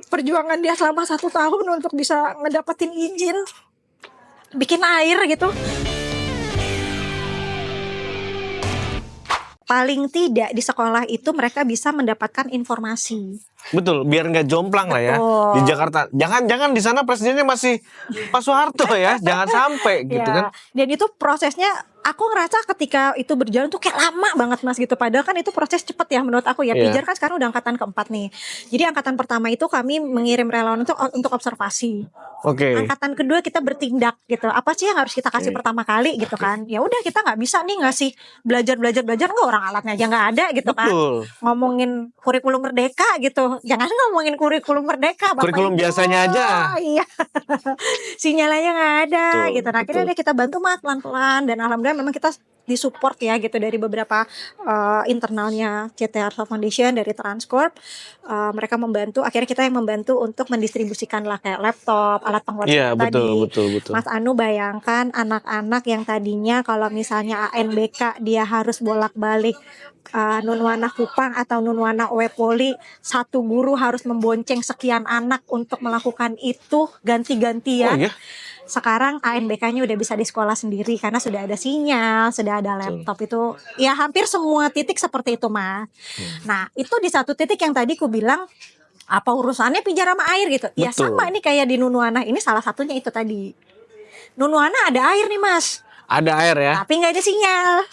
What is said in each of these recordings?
perjuangan dia selama 1 tahun untuk bisa ngedapetin izin bikin air gitu. Paling tidak di sekolah itu mereka bisa mendapatkan informasi. Betul, biar nggak jomplang lah ya di Jakarta. Jangan di sana presidennya masih Pak Soeharto ya, jangan sampai gitu kan. Dan itu prosesnya aku ngerasa ketika itu berjalan tuh kayak lama banget Mas gitu. Padahal kan itu proses cepet ya menurut aku ya. Pijar kan sekarang udah angkatan keempat nih. Jadi angkatan pertama itu kami mengirim relawan untuk observasi. Angkatan kedua kita bertindak gitu. Apa sih yang harus kita kasih pertama kali gitu kan? Ya udah kita nggak bisa nih ngasih belajar nggak, orang alatnya aja nggak ada gitu kan. Ngomongin kurikulum merdeka gitu. Jangan ngomongin kurikulum merdeka. Kurikulum biasanya aja. Iya. Sinyalnya nggak ada gitu. Nah akhirnya kita bantu Mas pelan-pelan dan alhamdulillah memang kita disupport ya gitu dari beberapa internalnya CT Arsa Foundation dari Transcorp. Mereka membantu, akhirnya kita yang membantu untuk mendistribusikan lah kayak laptop, alat penguasaan tadi. Betul. Mas Anu bayangkan anak-anak yang tadinya kalau misalnya ANBK dia harus bolak-balik Nunwana Kupang atau Nunwana Wepoli, satu guru harus membonceng sekian anak untuk melakukan itu ganti-gantian. Sekarang ANBK-nya udah bisa di sekolah sendiri karena sudah ada sinyal, sudah ada laptop. Itu ya hampir semua titik seperti itu Mas. Nah itu di satu titik yang tadi ku bilang apa urusannya Pijar sama air gitu. Ya sama ini kayak di Nunwana ini salah satunya itu tadi. Nunwana ada air nih Mas. Ada air ya. Tapi nggak ada sinyal.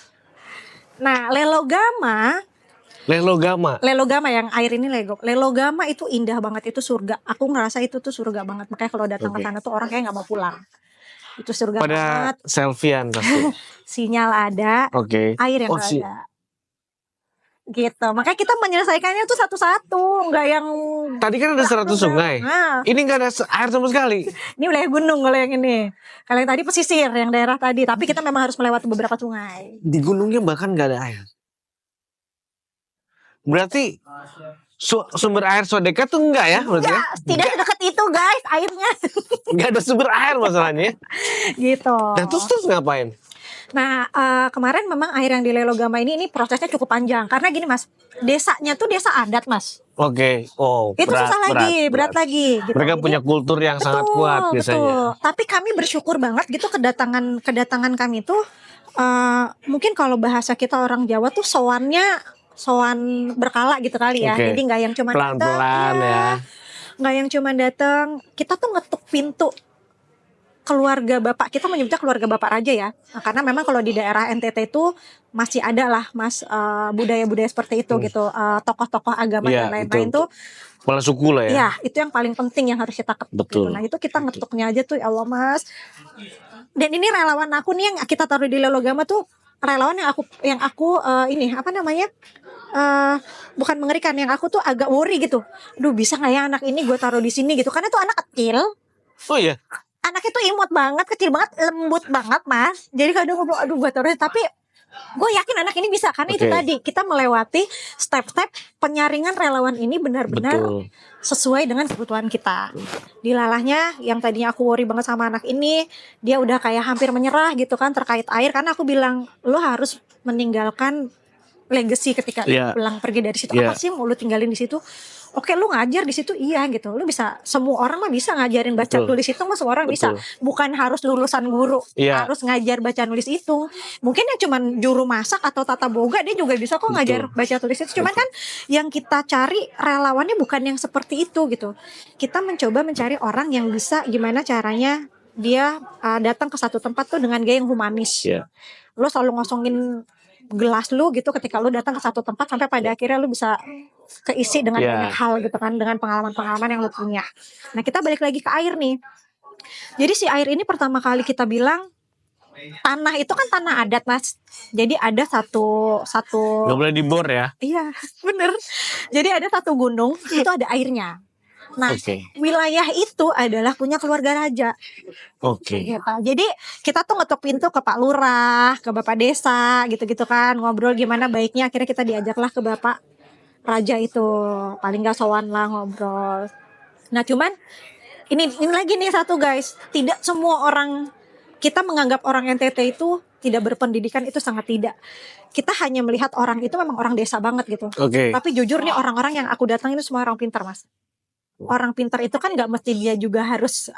Nah Lelogama yang air ini Lelogama itu indah banget, itu surga. Aku ngerasa itu tuh surga banget. Makanya kalau datang ke sana tuh orang kayak nggak mau pulang. Itu surga banget. Pada selfiean pasti. Sinyal ada, air yang ada. Gitu. Makanya kita menyelesaikannya tuh satu-satu, nggak yang. Tadi kan ada 100 sungai. Ini nggak ada air sama sekali. Ini wilayah gunung kalau yang ini. Kalau yang tadi pesisir, yang daerah tadi. Tapi kita memang harus melewati beberapa sungai. Di gunungnya bahkan nggak ada air. Berarti sumber air Sodeka tuh enggak ya? Enggak, tidak sedekat itu guys airnya. Enggak ada sumber air masalahnya. Gitu. Dan terus ngapain? Nah kemarin memang air yang di Lelogama ini prosesnya cukup panjang. Karena gini Mas, desanya tuh desa adat Mas. Itu berat lagi. Gitu. Mereka punya kultur yang sangat kuat biasanya. Tapi kami bersyukur banget gitu kedatangan kami tuh mungkin kalau bahasa kita orang Jawa tuh sowan berkala gitu kali ya. Jadi nggak yang cuma pelan-pelan ya. Nggak yang cuma datang. Kita tuh ngetuk pintu keluarga bapak. Kita menyebutnya keluarga bapak raja ya. Nah, karena memang kalau di daerah NTT itu masih ada lah Mas budaya-budaya seperti itu gitu. Tokoh-tokoh agama dan lain-lain tuh. Kepala suku lah ya. Iya, itu yang paling penting yang harus kita ketuk. Gitu. Nah itu kita ngetuknya aja tuh ya Allah Mas. Dan ini relawan aku nih yang kita taruh di Lelogama tuh relawan yang aku ini apa namanya bukan mengerikan, yang aku tuh agak worry gitu. Duh bisa nggak ya anak ini gue taruh di sini gitu, karena tuh anak kecil. Anaknya tuh imut banget, kecil banget, lembut banget Mas. Jadi kadang gue aduh gue taruh, tapi gue yakin anak ini bisa karena itu tadi kita melewati step-step penyaringan relawan ini benar-benar sesuai dengan kebutuhan kita. Dilalahnya yang tadinya aku worry banget sama anak ini, dia udah kayak hampir menyerah gitu kan terkait air, karena aku bilang lo harus meninggalkan legacy ketika pulang pergi dari situ. Apa sih mau lu tinggalin di situ? Oke, lu ngajar di situ iya gitu. Lu bisa, semua orang mah bisa ngajarin baca tulis itu mah semua orang bisa. Bukan harus lulusan guru harus ngajar baca nulis itu. Mungkin yang cuman juru masak atau tata boga dia juga bisa kok ngajar baca tulis itu. Cuman kan yang kita cari relawannya bukan yang seperti itu gitu. Kita mencoba mencari orang yang bisa gimana caranya dia datang ke satu tempat tuh dengan gaya yang humanis. Lu selalu ngosongin gelas lu gitu ketika lu datang ke satu tempat sampai pada akhirnya lu bisa keisi dengan banyak hal gitu kan, dengan pengalaman-pengalaman yang lu punya. Nah kita balik lagi ke air nih. Jadi si air ini pertama kali kita bilang tanah itu kan tanah adat Mas. Jadi ada satu nggak boleh dibor ya. Iya bener. Jadi ada satu gunung itu ada airnya. Nah, wilayah itu adalah punya keluarga raja. Gitu. Jadi kita tuh ngetuk pintu ke Pak Lurah, ke Bapak Desa, gitu-gitu kan, ngobrol gimana baiknya. Akhirnya kita diajaklah ke Bapak Raja itu, paling nggak sowan lah ngobrol. Nah, cuman ini lagi nih satu guys, tidak semua orang, kita menganggap orang NTT itu tidak berpendidikan, itu sangat tidak. Kita hanya melihat orang itu memang orang desa banget gitu. Tapi jujur nih orang-orang yang aku datang itu semua orang pintar Mas. orang pintar itu kan nggak mesti dia juga harus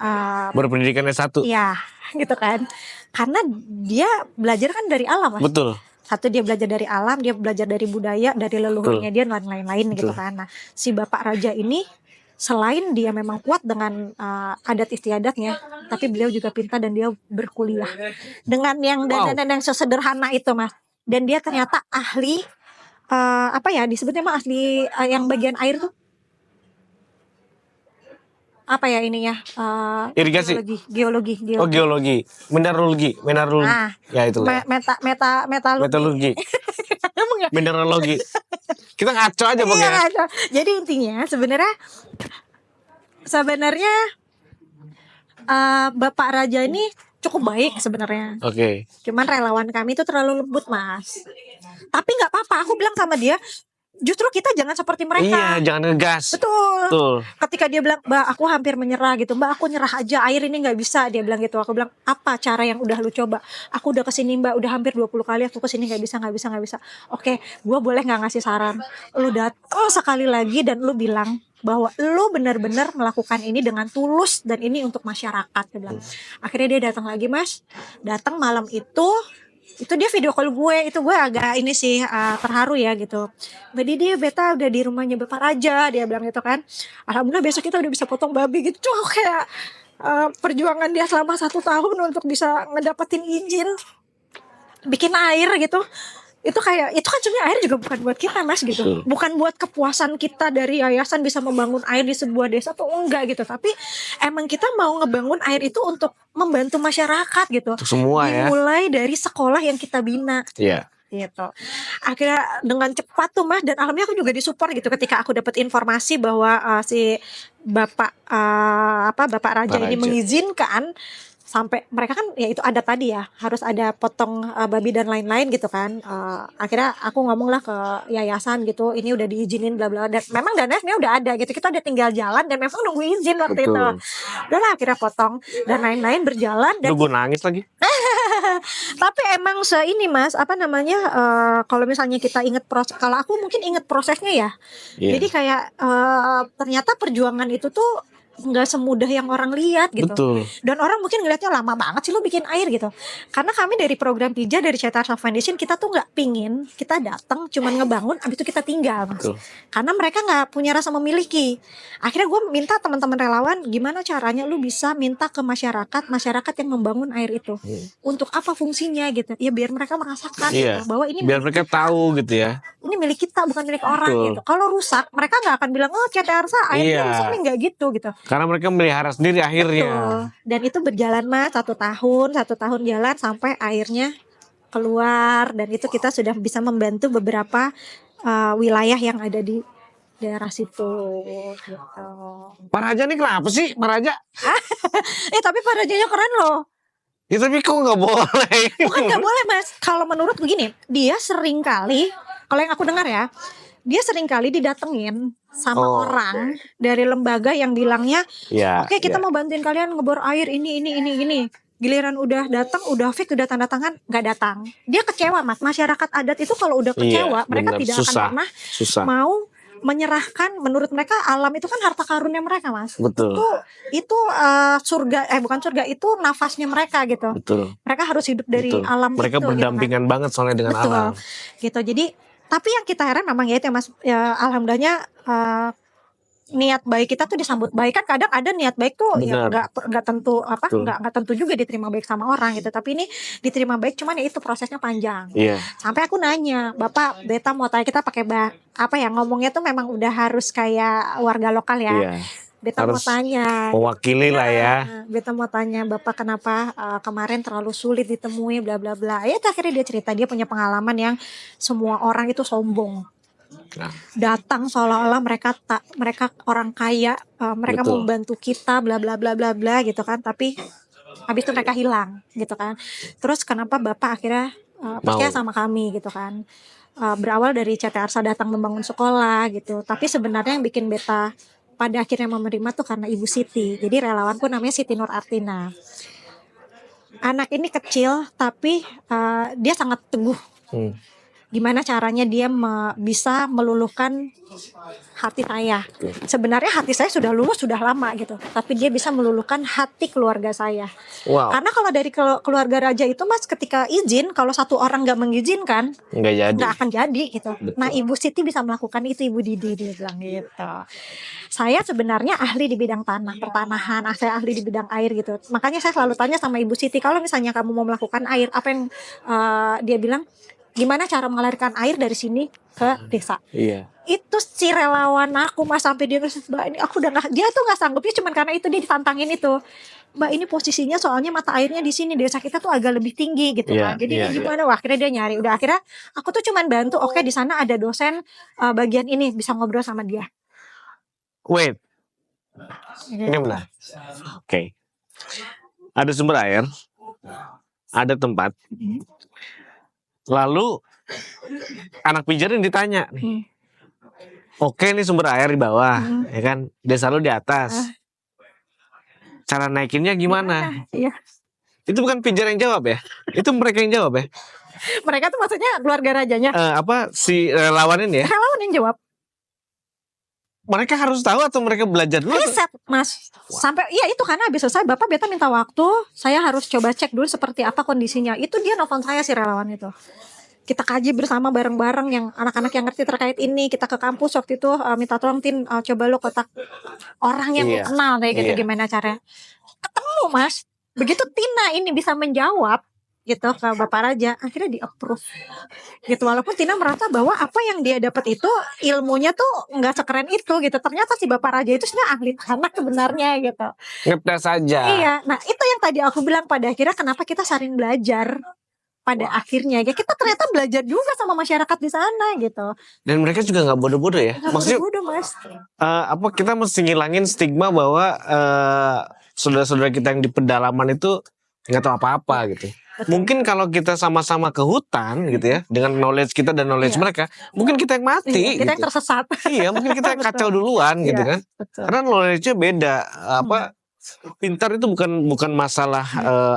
berpendidikan S1. ya gitu kan, karena dia belajar kan dari alam Mas. Betul. Satu dia belajar dari alam, dia belajar dari budaya, dari leluhurnya dia dan lain-lain gitu kan. Nah si Bapak Raja ini selain dia memang kuat dengan adat istiadatnya, tapi beliau juga pintar dan dia berkuliah dengan yang dan yang sesederhana itu Mas. Dan dia ternyata ahli apa ya disebutnya Mas, ahli yang bagian air tuh apa ya ininya irigasi, geologi. Oh geologi, mineralogi. Ya itulah. Metalurgi. Mineralogi. Kita ngaco aja Bang ya. Jadi intinya sebenarnya Bapak Raja ini cukup baik sebenarnya. Oke. Cuman relawan kami itu terlalu lembut Mas. Tapi nggak apa-apa, aku bilang sama dia, justru kita jangan seperti mereka. Iya, jangan ngegas. Betul. Ketika dia bilang, Mbak aku hampir menyerah gitu, Mbak aku nyerah aja, air ini nggak bisa, dia bilang gitu. Aku bilang, apa cara yang udah lu coba? Aku udah kesini Mbak, udah hampir 20 kali aku kesini nggak bisa. Oke, gue boleh nggak ngasih saran? Lu datang sekali lagi dan lu bilang bahwa lu benar-benar melakukan ini dengan tulus dan ini untuk masyarakat, dia bilang. Akhirnya dia datang lagi Mas, datang malam itu dia video call gue, itu gue agak ini sih terharu ya gitu. Mbak Didi, beta udah di rumahnya Bapak Raja, dia bilang gitu kan. Alhamdulillah besok kita udah bisa potong babi gitu. Kayak perjuangan dia selama 1 tahun untuk bisa ngedapetin izin bikin air gitu. Itu kan sebenarnya air juga bukan buat kita Mas gitu. Bukan buat kepuasan kita dari yayasan bisa membangun air di sebuah desa tuh enggak gitu. Tapi emang kita mau ngebangun air itu untuk membantu masyarakat gitu. Untuk semua ya. Dimulai dari sekolah yang kita bina. Iya. Gitu. Akhirnya dengan cepat tuh Mas, dan alhamdulillah aku juga disupport gitu ketika aku dapat informasi bahwa si Bapak Raja ini mengizinkan. Sampai mereka kan ya itu ada tadi ya harus ada potong babi dan lain-lain gitu kan. Akhirnya aku ngomong lah ke yayasan gitu, ini udah diizinin bla bla, dan memang dananya udah ada gitu, kita udah tinggal jalan dan memang nunggu izin waktu itu. Udahlah akhirnya potong dan lain-lain berjalan. Dan gue nangis lagi. Tapi emang ini Mas kalau misalnya kita inget kalau aku mungkin inget prosesnya ya. Jadi kayak ternyata perjuangan itu tuh nggak semudah yang orang lihat gitu. Betul. Dan orang mungkin ngelihatnya lama banget sih lo bikin air gitu. Karena kami dari program Pija dari CT Arsa Foundation, kita tuh nggak pingin kita datang cuman ngebangun abis itu kita tinggal Mas. Betul. Karena mereka nggak punya rasa memiliki. Akhirnya gue minta teman-teman relawan, gimana caranya lu bisa minta ke masyarakat yang membangun air itu. Untuk apa fungsinya gitu. Ya biar mereka merasakan gitu, bahwa ini biar mereka tahu gitu ya. Ini milik kita bukan milik orang gitu. Kalau rusak mereka nggak akan bilang CT Arsa airnya rusak nih, nggak gitu. Karena mereka melihara sendiri akhirnya. Betul. Dan itu berjalan Mas 1 tahun jalan sampai airnya keluar, dan itu kita sudah bisa membantu beberapa wilayah yang ada di daerah situ gitu. Pak Raja nih kenapa sih Pak Raja? Tapi Pak Rajanya keren loh. Ya tapi kok nggak boleh? Bukan nggak boleh Mas. Kalau menurut begini, dia sering kali, kalau yang aku dengar ya, dia sering kali didatengin sama orang dari lembaga yang bilangnya, oke, kita mau bantuin kalian ngebor air ini. Giliran udah datang, udah fix, udah tanda tangan, nggak datang. Dia kecewa Mas. Masyarakat adat itu kalau udah kecewa, mereka tidak akan pernah mau menyerahkan. Menurut mereka alam itu kan harta karunnya mereka Mas. Betul. Itu surga, bukan surga, itu nafasnya mereka gitu. Betul. Mereka harus hidup dari alam. Mereka itu, berdampingan gitu kan. Banget soalnya dengan alam. Gitu. Jadi tapi yang kita heran memang ya itu Mas, ya alhamdulillahnya niat baik kita tuh disambut baik. Kan kadang ada niat baik tuh ya nggak tentu nggak tentu juga diterima baik sama orang gitu. Tapi ini diterima baik, cuman ya itu prosesnya panjang. Sampai aku nanya, Bapak, beta mau tanya, kita pakai ngomongnya tuh memang udah harus kayak warga lokal ya. Beta harus mau tanya, mewakili lah ya. Beta mau tanya Bapak kenapa kemarin terlalu sulit ditemui bla bla bla. Ya akhirnya dia cerita dia punya pengalaman yang semua orang itu sombong. Datang seolah-olah mereka orang kaya, mereka mau membantu kita bla bla bla bla bla gitu kan, tapi habis itu mereka hilang gitu kan. Terus kenapa Bapak akhirnya percaya sama kami gitu kan. Berawal dari CT Arsa datang membangun sekolah gitu. Tapi sebenarnya yang bikin beta pada akhirnya menerima tuh karena Ibu Siti. Jadi relawanku namanya Siti Nur Artina. Anak ini kecil tapi dia sangat teguh. gimana caranya dia bisa meluluhkan hati saya. Sebenarnya hati saya sudah luluh sudah lama gitu, tapi dia bisa meluluhkan hati keluarga saya. Wow. Karena kalau dari keluarga raja itu Mas, ketika izin, kalau satu orang nggak mengizinkan, nggak akan jadi gitu. Betul. Nah Ibu Siti bisa melakukan itu, Ibu Didi dia bilang gitu. Saya sebenarnya ahli di bidang tanah, pertanahan, saya ahli di bidang air gitu. Makanya saya selalu tanya sama Ibu Siti, kalau misalnya kamu mau melakukan air, apa yang dia bilang, gimana cara mengalirkan air dari sini ke desa. Iya. Itu si relawan aku Mas, sampai dia bilang, Mbak ini aku udah gak, dia tuh nggak sanggupnya cuman karena itu dia ditantangin itu. Mbak ini posisinya soalnya mata airnya di sini, desa kita tuh agak lebih tinggi gitu kan. Jadi gimana? Wah, akhirnya dia nyari. Udah akhirnya aku tuh cuman bantu. Oke, di sana ada dosen bagian ini, bisa ngobrol sama dia. Wait. Ini benar. Oke. Ada sumber air, ada tempat. Lalu anak pijarin ditanya nih. Oke, ini sumber air di bawah, ya kan? Desa lu di atas. Cara naikinnya gimana? Iya. Itu bukan pijar yang jawab ya? Itu mereka yang jawab ya? Mereka tuh maksudnya keluarga rajanya. Si relawan ini ya? Relawan yang jawab. Mereka harus tahu atau mereka belajar dulu? Riset Mas. Sampai ya itu karena habis selesai Bapak Beta minta waktu, saya harus coba cek dulu seperti apa kondisinya. Itu dia nelfon saya si relawan itu. Kita kaji bersama bareng-bareng yang anak-anak yang ngerti terkait ini. Kita ke kampus waktu itu minta tolong Tin, coba lo kontak orang yang kenal kayak gitu, gimana caranya. Ketemu Mas. Begitu Tina ini bisa menjawab gitu ke Bapak Raja, akhirnya di approve gitu. Walaupun Tina merasa bahwa apa yang dia dapat itu ilmunya tuh nggak sekeren itu gitu, ternyata si Bapak Raja itu sebenarnya ahli tanah sebenarnya gitu. Ngetes aja. Iya, nah itu yang tadi aku bilang, pada akhirnya kenapa kita saling belajar. Pada akhirnya ya kita ternyata belajar juga sama masyarakat di sana gitu. Dan mereka juga nggak bodoh-bodoh ya. Maksudnya bodoh Mas. Kita mesti ngilangin stigma bahwa saudara-saudara kita yang di pedalaman itu nggak tahu apa-apa gitu. Betul. Mungkin kalau kita sama-sama ke hutan gitu ya, dengan knowledge kita dan knowledge mereka, mungkin kita yang mati. Kita gitu. yang tersesat. Iya, mungkin kita yang kacau duluan gitu kan. Betul. Karena knowledge-nya beda. Pintar itu bukan masalah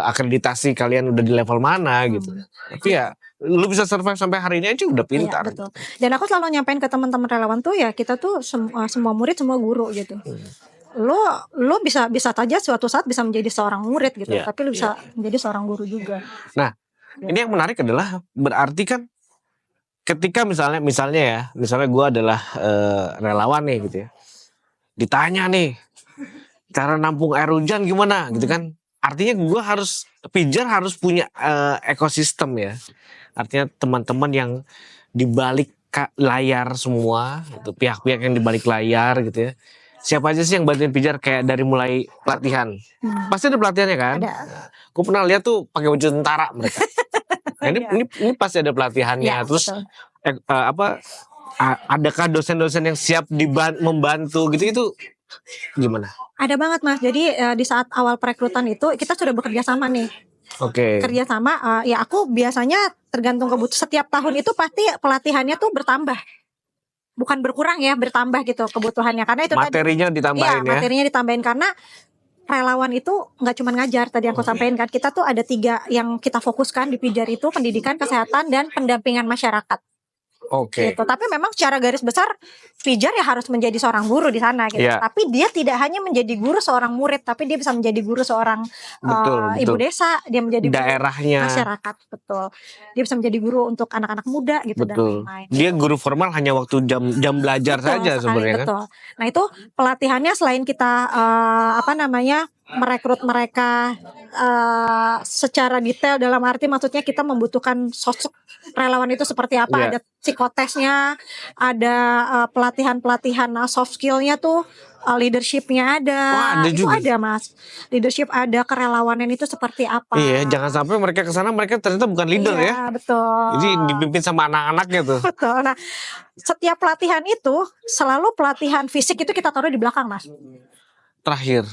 akreditasi kalian udah di level mana gitu. Tapi ya lu bisa survive sampai hari ini aja udah pintar. Iya, betul. Dan aku selalu nyampein ke teman-teman relawan tuh ya, kita tuh semua murid semua guru gitu. Lo bisa saja suatu saat bisa menjadi seorang murid gitu, tapi lo bisa menjadi seorang guru juga. Nah, ini yang menarik adalah berarti kan ketika misalnya gue adalah relawan nih gitu ya, ditanya nih cara nampung air hujan gimana gitu kan, artinya gue pijar harus punya ekosistem ya, artinya teman-teman yang dibalik layar semua, gitu, pihak-pihak yang dibalik layar gitu ya. Siapa aja sih yang bantuin pijar kayak dari mulai pelatihan? Pasti ada pelatihannya kan? Ada. Gue pernah lihat tuh pakai baju tentara mereka. Nah, ini pasti ada pelatihannya. Ya, terus adakah dosen-dosen yang siap membantu gitu, itu gimana? Ada banget Mas. Jadi di saat awal perekrutan itu kita sudah bekerja sama nih. Oke. Kerja sama, ya aku biasanya tergantung kebutuhan. Setiap tahun itu pasti pelatihannya tuh bertambah. Bukan berkurang ya, bertambah gitu kebutuhannya. Karena itu materinya ditambahin ya. Materinya ditambahin karena relawan itu nggak cuma ngajar, tadi yang aku sampaikan kan. Kita tuh ada 3 yang kita fokuskan di Pijar itu, pendidikan, kesehatan, dan pendampingan masyarakat. Oke. Gitu. Tapi memang secara garis besar Pijar ya harus menjadi seorang guru di sana gitu. Tapi dia tidak hanya menjadi guru seorang murid, tapi dia bisa menjadi guru seorang ibu desa, dia menjadi daerahnya, guru masyarakat, betul. Dia bisa menjadi guru untuk anak-anak muda gitu, betul. Dan lain-lain. Dia guru formal hanya waktu jam belajar saja sebenarnya kan. Nah, itu pelatihannya selain kita merekrut mereka secara detail, dalam arti maksudnya kita membutuhkan sosok relawan itu seperti apa, ada psikotesnya, ada pelatihan-pelatihan soft skillnya tuh, leadershipnya ada. Wah, ada itu juga. Ada Mas, leadership ada, kerelawanan itu seperti apa. Iya, jangan sampai mereka kesana mereka ternyata bukan leader ya. Betul. Jadi dipimpin sama anak-anaknya tuh. Betul. Nah, setiap pelatihan itu selalu pelatihan fisik itu kita taruh di belakang Mas. Terakhir.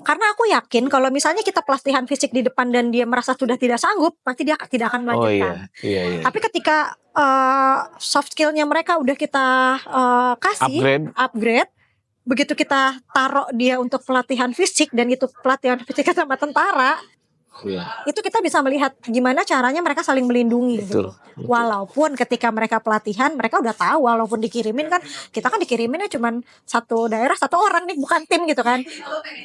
Karena aku yakin kalau misalnya kita pelatihan fisik di depan dan dia merasa sudah tidak sanggup, pasti dia tidak akan melanjutkan. Iya. Tapi ketika soft skillnya mereka udah kita kasih upgrade, begitu kita taruh dia untuk pelatihan fisik, dan itu pelatihan fisik sama tentara, Iya. Itu kita bisa melihat gimana caranya mereka saling melindungi gitu. Betul. Walaupun ketika mereka pelatihan mereka udah tahu, walaupun dikirimin kan, kita kan dikiriminnya cuman satu daerah satu orang nih, bukan tim gitu kan.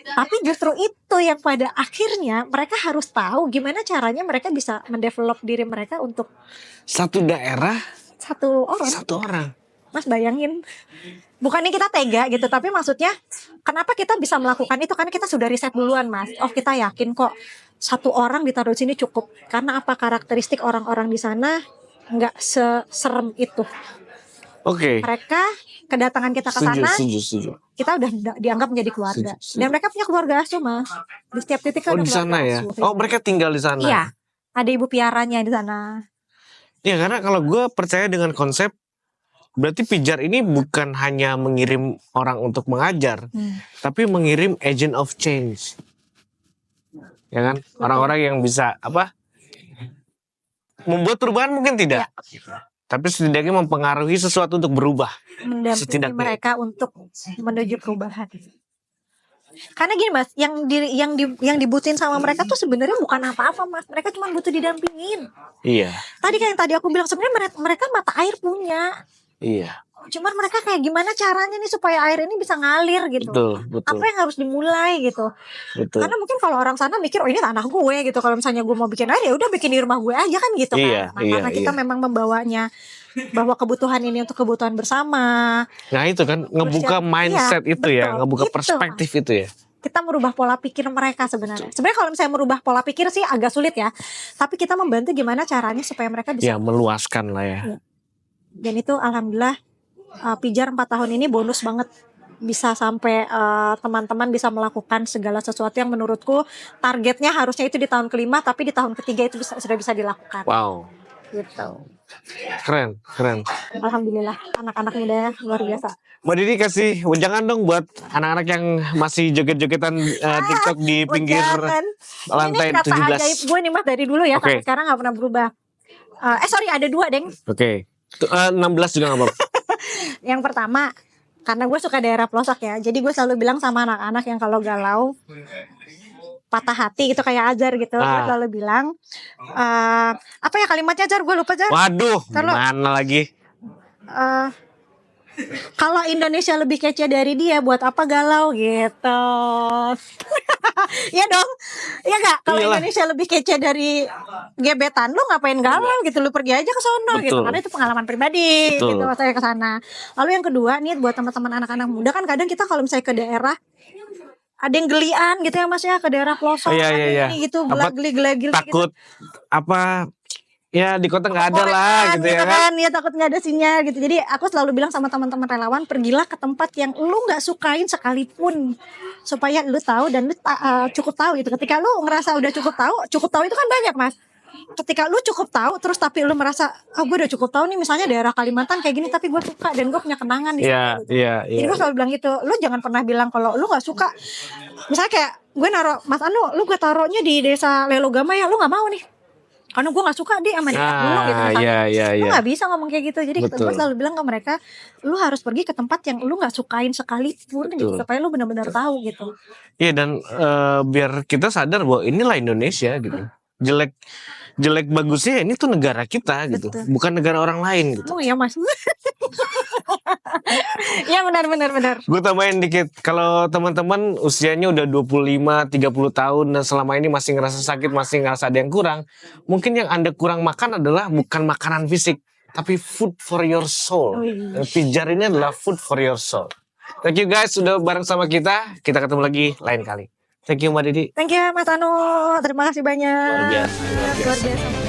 Tapi justru itu yang pada akhirnya mereka harus tahu gimana caranya mereka bisa mendevelop diri mereka untuk Satu daerah satu orang. satu orang. Mas bayangin, bukannya kita tega gitu, tapi maksudnya kenapa kita bisa melakukan itu, karena kita sudah riset duluan Mas. Oh kita yakin kok satu orang ditaruh di sini cukup. Karena apa, karakteristik orang-orang di sana nggak serem itu. Oke. Mereka kedatangan kita ke sana, Setuju. kita udah dianggap menjadi keluarga. Setuju. Dan mereka punya keluarga asuh Mas. Di setiap titik Oh ada di sana keluarga ya. asuh. Oh mereka tinggal di sana. Iya, ada ibu piaranya di sana. Ya karena kalau gue percaya dengan konsep, berarti pijar ini bukan hanya mengirim orang untuk mengajar, tapi mengirim agent of change, ya kan? Orang-orang yang bisa apa? Membuat perubahan mungkin tidak, tapi setidaknya mempengaruhi sesuatu untuk berubah. Mendampingi Setidaknya. mereka untuk menuju perubahan. Karena gini Mas, yang dibutuhin sama mereka tuh sebenarnya bukan apa-apa Mas. Mereka cuma butuh didampingin. Iya, Tadi kayak yang tadi aku bilang, sebenarnya mereka mata air punya. iya, Cuman mereka kayak gimana caranya nih supaya air ini bisa ngalir gitu. betul, Apa yang harus dimulai gitu. betul. Karena mungkin kalau orang sana mikir, oh ini tanah gue gitu. Kalau misalnya gue mau bikin air, ya udah bikin di rumah gue aja kan gitu Iya, kan. Nah, karena kita memang membawanya bahwa kebutuhan ini untuk kebutuhan bersama. Nah itu kan ngebuka mindset Iya, itu ya, betul. ngebuka Itu. perspektif itu ya. Kita merubah pola pikir mereka sebenarnya. Sebenarnya kalau misalnya merubah pola pikir sih agak sulit ya. Tapi kita membantu gimana caranya supaya mereka bisa. Ya meluaskan lah ya. Dan itu alhamdulillah Pijar 4 tahun ini bonus banget. Bisa sampai teman-teman bisa melakukan segala sesuatu yang menurutku targetnya harusnya itu di tahun kelima, tapi di tahun ketiga itu sudah bisa dilakukan. Wow, Gitu. keren. Alhamdulillah anak-anak muda luar biasa. Mbak Didi kasih wejangan dong buat anak-anak yang masih joget-jogetan TikTok di pinggir Jangan. lantai Ini kata 17. ajaib gue nih Mas dari dulu ya, Oke. sampai sekarang gak pernah berubah. Sorry ada 2 Deng. Oke. 16 juga gak apa-apa. Yang pertama, karena gue suka daerah pelosok ya, jadi gue selalu bilang sama anak-anak yang kalau galau patah hati gitu kayak Azhar gitu, gue selalu bilang apa ya kalimatnya Azhar, gue lupa Azhar. Waduh, Kalau- mana lagi? Kalau Indonesia lebih kece dari dia, buat apa galau gitu. Iya dong, iya gak? Kalau Iyalah. Indonesia lebih kece dari gebetan, lu ngapain galau gitu? Lu pergi aja ke sono gitu. Betul. Karena itu pengalaman pribadi Betul. gitu, saya ke sana. Lalu yang kedua nih buat teman-teman anak-anak muda, kan kadang kita kalau misalnya ke daerah ada yang gelian gitu ya Mas ya, ke daerah pelosok Iya, ada iya. ini gitu, Apa, geli-geli gitu. Takut apa? Ya di kota nggak ada lah gitu ya kan. Ya takut nggak ada sinyal gitu. Jadi aku selalu bilang sama teman-teman relawan, pergilah ke tempat yang lu nggak sukain sekalipun, supaya lu tahu dan lu cukup tahu gitu. Ketika lu ngerasa udah cukup tahu itu kan banyak Mas. Ketika lu cukup tahu terus tapi lu merasa gue udah cukup tahu nih, misalnya daerah Kalimantan kayak gini tapi gue suka dan gue punya kenangan di Iya, situ, gitu. iya, Jadi gue selalu bilang gitu, lu jangan pernah bilang kalau lu nggak suka. Misalnya kayak gue naro Mas Anu, lu gue taruhnya di desa Lelogama ya, lu nggak mau nih karena gue nggak suka dia sama dia dulu gitu misalnya. Lu nggak bisa ngomong kayak gitu. Jadi gue selalu bilang ke mereka, lu harus pergi ke tempat yang lu nggak sukain sekalipun gitu, supaya lu benar-benar tahu gitu. Iya dan biar kita sadar bahwa inilah Indonesia gitu. Jelek bagusnya ini tuh negara kita gitu, Betul. bukan negara orang lain gitu. Oh ya Mas. Ya benar. Gue tambahin dikit, kalau teman-teman usianya udah 25-30 tahun dan selama ini masih ngerasa sakit, masih ngerasa ada yang kurang, mungkin yang Anda kurang makan adalah bukan makanan fisik, tapi food for your soul. Dan Pijar ini adalah food for your soul. Thank you guys sudah bareng sama kita ketemu lagi lain kali. Thank you Mbak Didi. Thank you Mas Anu, terima kasih banyak. Luar biasa. Luar biasa.